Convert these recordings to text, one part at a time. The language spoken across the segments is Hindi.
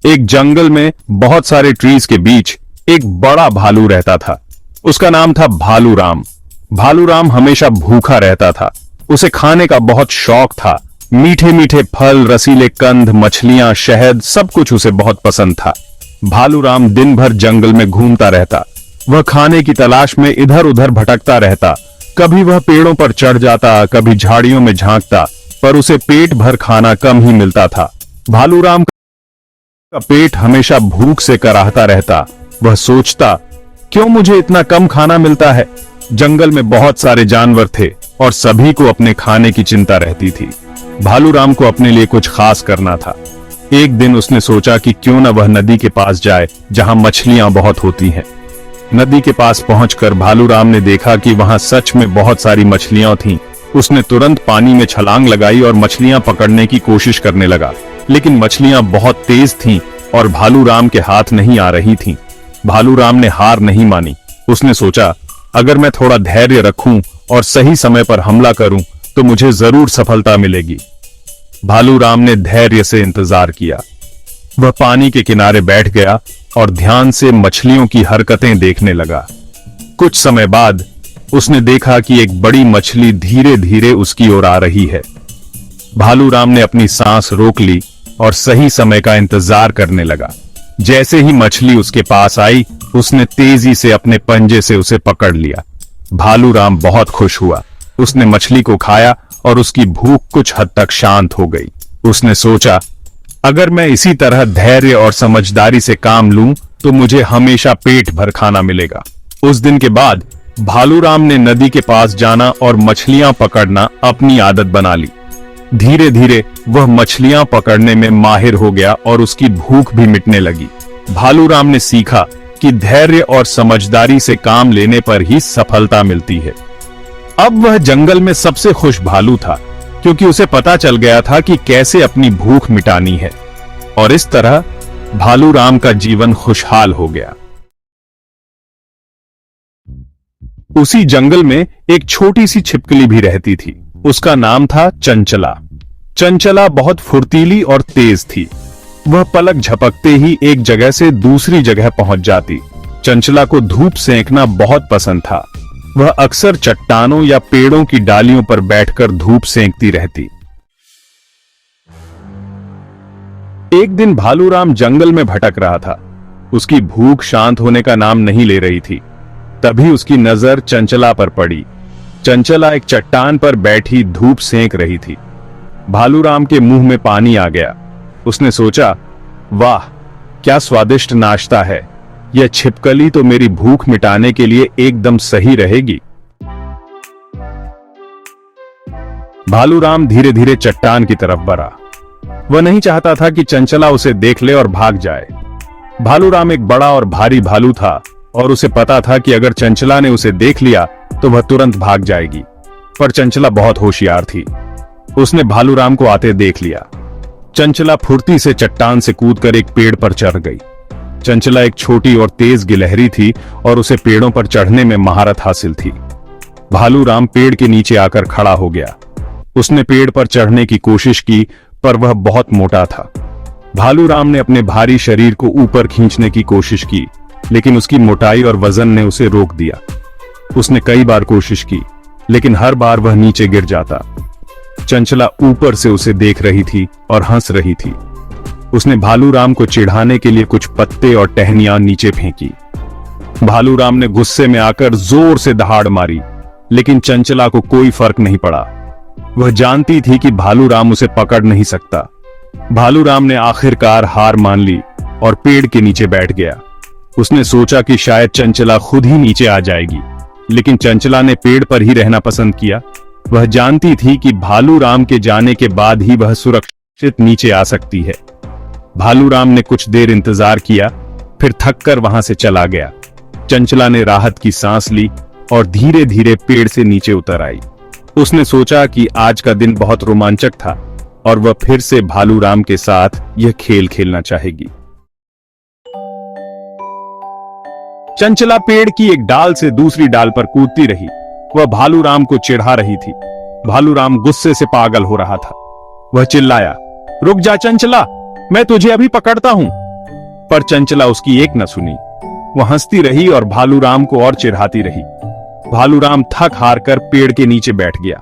एक जंगल में बहुत सारे ट्रीज के बीच एक बड़ा भालू रहता था। उसका नाम था भालू राम। भालू राम हमेशा भूखा रहता था। उसे खाने का बहुत शौक था। मीठे मीठे फल, रसीले कंद, मछलियां, शहद, सब कुछ उसे बहुत पसंद था। भालू राम दिन भर जंगल में घूमता रहता। वह खाने की तलाश में इधर उधर भटकता रहता। कभी वह पेड़ों पर चढ़ जाता, कभी झाड़ियों में झांकता, पर उसे पेट भर खाना कम ही मिलता था। भालू राम का पेट हमेशा भूख से कराहता रहता। वह सोचता, क्यों मुझे इतना कम खाना मिलता है। जंगल में बहुत सारे जानवर थे और सभी को अपने खाने की चिंता रहती थी। भालू राम को अपने लिए कुछ खास करना था। एक दिन उसने सोचा कि क्यों न वह नदी के पास जाए जहां मछलियां बहुत होती हैं। नदी के पास पहुंचकर भालू राम ने देखा कि वहां सच में बहुत सारी मछलियां थीं। उसने तुरंत पानी में छलांग लगाई और मछलियां पकड़ने की कोशिश करने लगा, लेकिन मछलियां बहुत तेज थीं और भालू राम के हाथ नहीं आ रही थीं। भालू राम ने हार नहीं मानी। उसने सोचा, अगर मैं थोड़ा धैर्य रखूं और सही समय पर हमला करूं तो मुझे जरूर सफलता मिलेगी। भालू राम ने धैर्य से इंतजार किया। वह पानी के किनारे बैठ गया और ध्यान से मछलियों की हरकतें देखने लगा। कुछ समय बाद उसने देखा कि एक बड़ी मछली धीरे धीरे उसकी ओर आ रही है। भालू राम ने अपनी सांस रोक ली और सही समय का इंतजार करने लगा। जैसे ही मछली उसके पास आई, उसने तेजी से अपने पंजे से उसे पकड़ लिया। भालू राम बहुत खुश हुआ। उसने मछली को खाया और उसकी भूख कुछ हद तक शांत हो गई। उसने सोचा, अगर मैं इसी तरह धैर्य और समझदारी से काम लूं तो मुझे हमेशा पेट भर खाना मिलेगा। उस दिन के बाद भालू राम ने नदी के पास जाना और मछलियां पकड़ना अपनी आदत बना ली। धीरे धीरे वह मछलियां पकड़ने में माहिर हो गया और उसकी भूख भी मिटने लगी। भालू राम ने सीखा कि धैर्य और समझदारी से काम लेने पर ही सफलता मिलती है। अब वह जंगल में सबसे खुश भालू था, क्योंकि उसे पता चल गया था कि कैसे अपनी भूख मिटानी है। और इस तरह भालू राम का जीवन खुशहाल हो गया। उसी जंगल में एक छोटी सी छिपकली भी रहती थी। उसका नाम था चंचला। चंचला बहुत फुर्तीली और तेज थी। वह पलक झपकते ही एक जगह से दूसरी जगह पहुंच जाती। चंचला को धूप सेंकना बहुत पसंद था। वह अक्सर चट्टानों या पेड़ों की डालियों पर बैठकर धूप सेंकती रहती। एक दिन भालू राम जंगल में भटक रहा था। उसकी भूख शांत होने का नाम नहीं ले रही थी। तभी उसकी नजर चंचला पर पड़ी। चंचला एक चट्टान पर बैठी धूप सेंक रही थी। भालू राम के मुंह में पानी आ गया। उसने सोचा, वाह, क्या स्वादिष्ट नाश्ता है। यह छिपकली तो मेरी भूख मिटाने के लिए एकदम सही रहेगी। भालू राम धीरे धीरे चट्टान की तरफ बढ़ा। वह नहीं चाहता था कि चंचला उसे देख ले और भाग जाए। भालू राम एक बड़ा और भारी भालू था और उसे पता था कि अगर चंचला ने उसे देख लिया तो वह तुरंत भाग जाएगी। पर चंचला बहुत होशियार थी। उसने भालू राम को आते देख लिया। चंचला फुर्ती से चट्टान से कूदकर एक पेड़ पर चढ़ गई। चंचला एक छोटी और तेज गिलहरी थी और उसे पेड़ों पर चढ़ने में महारत हासिल थी। भालू राम पेड़ के नीचे आकर खड़ा हो गया। उसने पेड़ पर चढ़ने की कोशिश की, पर वह बहुत मोटा था। भालू राम ने अपने भारी शरीर को ऊपर खींचने की कोशिश की, लेकिन उसकी मोटाई और वजन ने उसे रोक दिया। उसने कई बार कोशिश की, लेकिन हर बार वह नीचे गिर जाता। चंचला ऊपर से उसे देख रही थी और हंस रही थी। उसने भालू राम को चिढ़ाने के लिए कुछ पत्ते और टहनियां नीचे फेंकी। भालू राम ने गुस्से में आकर जोर से दहाड़ मारी, लेकिन चंचला को कोई फर्क नहीं पड़ा। वह जानती थी कि भालू राम उसे पकड़ नहीं सकता। भालू राम ने आखिरकार हार मान ली और पेड़ के नीचे बैठ गया। उसने सोचा कि शायद चंचला खुद ही नीचे आ जाएगी, लेकिन चंचला ने पेड़ पर ही रहना पसंद किया। वह जानती थी कि भालू राम के जाने के बाद ही वह सुरक्षित नीचे आ सकती है। भालू राम ने कुछ देर इंतजार किया, फिर थककर वहां से चला गया। चंचला ने राहत की सांस ली और धीरे धीरे पेड़ से नीचे उतर आई। उसने सोचा कि आज का दिन बहुत रोमांचक था और वह फिर से भालू राम के साथ यह खेल खेलना चाहेगी। चंचला पेड़ की एक डाल से दूसरी डाल पर कूदती रही। वह भालू राम को चिढ़ा रही थी। भालू राम गुस्से से पागल हो रहा था। वह चिल्लाया, रुक जा चंचला, मैं तुझे अभी पकड़ता हूं। पर चंचला उसकी एक न सुनी। वह हंसती रही और भालूराम को और चिढ़ाती रही। भालूराम थक हार कर पेड़ के नीचे बैठ गया।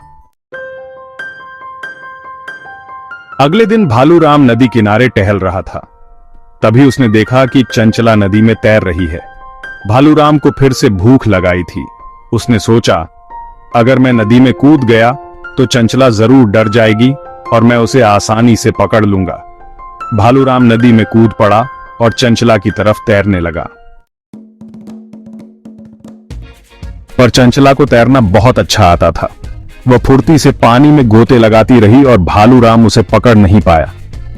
अगले दिन भालूराम नदी किनारे टहल रहा था। तभी उसने देखा कि चंचला नदी में तैर रही है। भालूराम को फिर से भूख लगाई थी। उसने सोचा, अगर मैं नदी में कूद गया तो चंचला जरूर डर जाएगी और मैं उसे आसानी से पकड़ लूंगा। भालूराम नदी में कूद पड़ा और चंचला की तरफ तैरने लगा। पर चंचला को तैरना बहुत अच्छा आता था। वह फुर्ती से पानी में गोते लगाती रही और भालूराम उसे पकड़ नहीं पाया।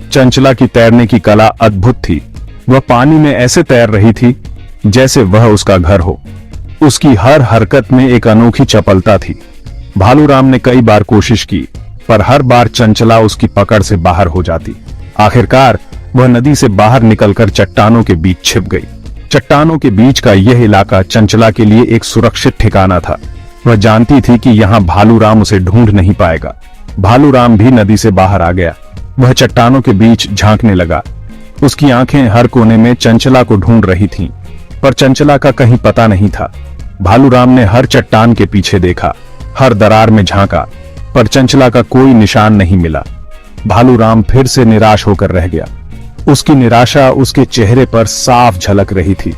चंचला की तैरने की कला अद्भुत थी। वह पानी में ऐसे तैर रही थी जैसे वह उसका घर हो। उसकी हर हरकत में एक अनोखी चपलता थी। भालूराम ने कई बार कोशिश की, पर हर बार चंचला उसकी पकड़ से बाहर हो जाती। आखिरकार वह नदी से बाहर निकलकर चट्टानों के बीच छिप गई। चट्टानों के बीच का यह इलाका चंचला के लिए एक सुरक्षित ठिकाना था। वह जानती थी कि यहां भालूराम उसे ढूंढ नहीं पाएगा। भालूराम भी नदी से बाहर आ गया। वह चट्टानों के बीच झांकने लगा। उसकी आंखें हर कोने में चंचला को ढूंढ रही थीं, पर चंचला का कहीं पता नहीं था। भालूराम ने हर चट्टान के पीछे देखा, हर दरार में झांका, पर चंचला का कोई निशान नहीं मिला। भालूराम फिर से निराश होकर रह गया। उसकी निराशा उसके चेहरे पर साफ झलक रही थी।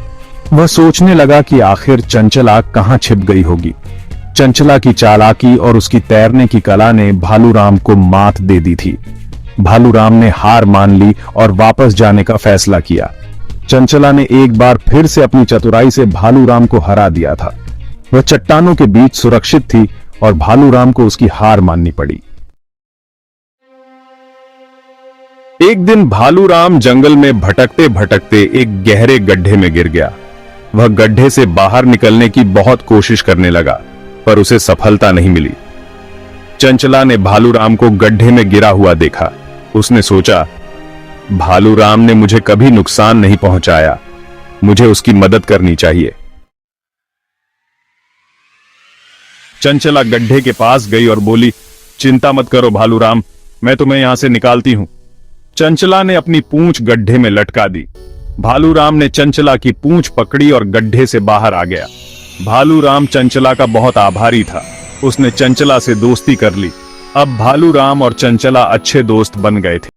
वह सोचने लगा कि आखिर चंचला कहां छिप गई होगी। चंचला की चालाकी और उसकी तैरने की कला ने भालूराम को मात दे दी थी। भालूराम ने हार मान ली और वापस जाने का फैसला किया। चंचला ने एक बार फिर से अपनी चतुराई से भालूराम को हरा दिया था। वह चट्टानों के बीच सुरक्षित थी और भालूराम को उसकी हार माननी पड़ी। एक दिन भालूराम जंगल में भटकते भटकते एक गहरे गड्ढे में गिर गया। वह गड्ढे से बाहर निकलने की बहुत कोशिश करने लगा, पर उसे सफलता नहीं मिली। चंचला ने भालूराम को गड्ढे में गिरा हुआ देखा। उसने सोचा, भालूराम ने मुझे कभी नुकसान नहीं पहुंचाया, मुझे उसकी मदद करनी चाहिए। चंचला गड्ढे के पास गई और बोली, चिंता मत करो भालूराम, मैं तुम्हें यहां से निकालती हूं। चंचला ने अपनी पूंछ गड्ढे में लटका दी। भालूराम ने चंचला की पूंछ पकड़ी और गड्ढे से बाहर आ गया। भालूराम चंचला का बहुत आभारी था। उसने चंचला से दोस्ती कर ली। अब भालूराम और चंचला अच्छे दोस्त बन गए थे।